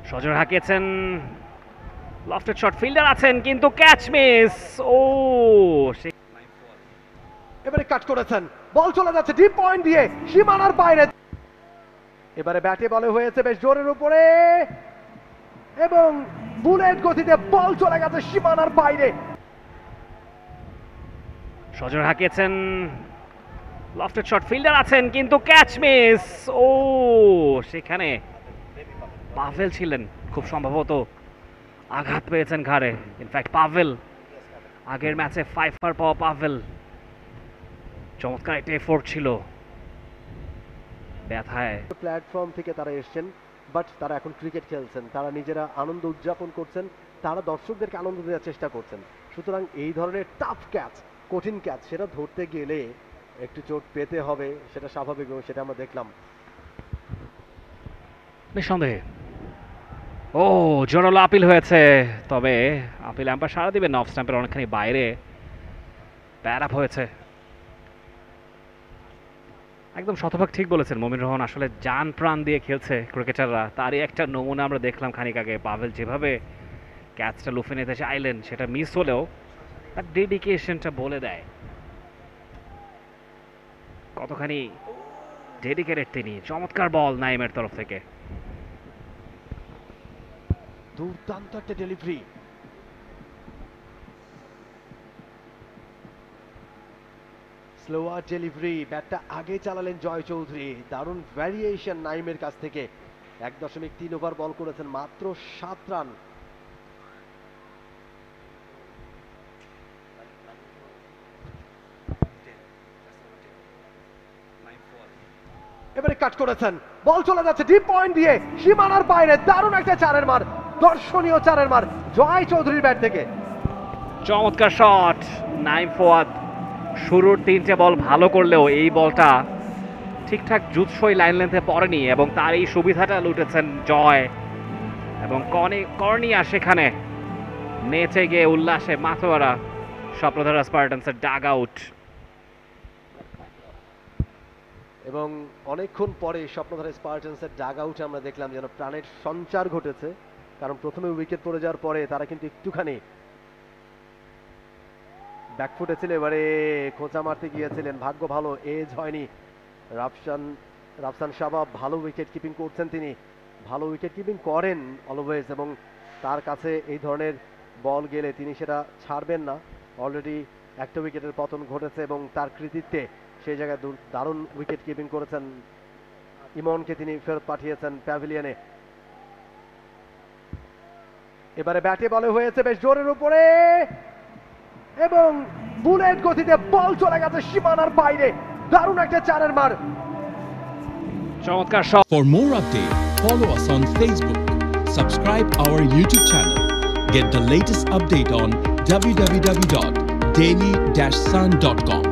সজর হাঁকিয়েছেন, lofted shot, fielder আছেন কিন্তু catch miss. ও এবারে কাট করেছেন, বল চলে যাচ্ছে ডিপ পয়েন্ট দিয়ে সীমানার বাইরে। এবারে ব্যাটে বলে হয়েছে বেশ জোরের উপরে এবং বুলেট গতিতে বল চলে গেছে সীমানার বাইরে। সজর হাঁকিয়েছেন, লফটেড শট, ফিল্ডার আছেন কিন্তু ক্যাচ মিস। ও সেখানে পাভেল ছিলেন, খুব সম্ভবত আঘাত পেয়েছেন ঘাড়ে। ইনফ্যাক্ট পাভেল, আগের ম্যাচে 5 পাওয়া পাভেল, চমৎকার একটা এফোর্ট ছিল। ব্যথায় প্ল্যাটফর্ম থেকে তারা এসেছেন, বাট তারা এখন ক্রিকেট খেলছেন, তারা নিজেরা আনন্দ উদযাপন করছেন, তারা দর্শকদেরকে আনন্দ দেওয়ার চেষ্টা করছেন। সুতরাং এই ধরনের টাফ ক্যাচ, কঠিন ক্যাচ, সেটা ধরতে গেলে একটু চোট পেতে হবে, সেটা স্বাভাবিক এবং সেটা আমরা দেখলাম নিঃসন্দেহে। ও জোরালো আপিল হয়েছে, তবে আপিল আম্পায়ার সাড়া দিবেন না, অফ স্ট্যাম্পের অনেকখানি বাইরে প্যারাপ হয়েছে। একদম শতভাগ ঠিক বলেছেন মমিন রহমান, আসলে জান প্রাণ দিয়ে খেলছে ক্রিকেটাররা, তারই একটা নমুনা আমরা দেখলাম খানিক আগে। পাভেল যেভাবে ক্যাচটা লুফে নিতে চাইলেন, সেটা মিস হলেও তার ডেডিকেশনটা বলে দেয় কতখানি ডেডিকেটেড তিনি। চমৎকার বল নাইমের তরফ থেকে, দুর্দান্ত একটা ডেলিভারি। স্লোয়ার ডেলিভারি, ব্যাটটা আগে চালালেন জয় চৌধুরী। দারুণ ভ্যারিয়েশন নাইমের কাছ থেকে। 1.3 ওভার বল করেছেন, মাত্র 7 রান। এবারে কাট করেছেন, বল চলে যাচ্ছে ডিপ পয়েন্ট দিয়ে সীমানার বাইরে। দারুণ একটা চারের মার, দর্শনীয় চারের মার জয় চৌধুরীর ব্যাট থেকে। চমৎকার শট নাইম ফোয়াদ। শুরুর 3টে বল ভালো করলেও এই বলটা ঠিকঠাক জুৎসই লাইন লেন্থে পড়েনি, এবং তার এই সুবিধাটা লুটেছেন জয়। এবং কর্নিয়া সেখানে নেচে গিয়ে উল্লাসে মাতোয়ারা স্বপ্নধারা স্পার্টানসের ডাগ আউট। এবং অনেকক্ষণ পরে স্বপ্নধারা স্পার্টানসের ডাগ আউটে আমরা দেখলাম যেন প্রাণের সঞ্চার ঘটেছে, কারণ প্রথমে উইকেট পড়ে যাওয়ার পরে তারা কিন্তু একটুখানি ব্যাকফুটে ছিল, এবারে খোঁচা মারতে গিয়েছিলেন। ভাগ্য ভালো, এজ হয়নি। রাফসান শাবাব ভালো উইকেট কিপিং করছেন, তিনি ভালো উইকেট কিপিং করেন অলওয়েজ, এবং তার কাছে এই ধরনের বল গেলে তিনি সেটা ছাড়বেন না। অলরেডি একটা উইকেটের পতন ঘটেছে এবং তার কৃতিত্বে সেই জায়গায় দারুণ উইকেট কিপিং করেছেন। ইমনকে তিনি ফেরত পাঠিয়েছেন প্যাভিলিয়নে। এবারে ব্যাটে বলে হয়েছে বেশ জোরের উপরে এবং বুলেট গতিতে বল চলে গেছে সীমানার বাইরে। দারুণ একটা চারের মার, চমৎকার shot. For more updates, follow us on Facebook, subscribe our YouTube channel, get the latest update on www.daily-sun.com.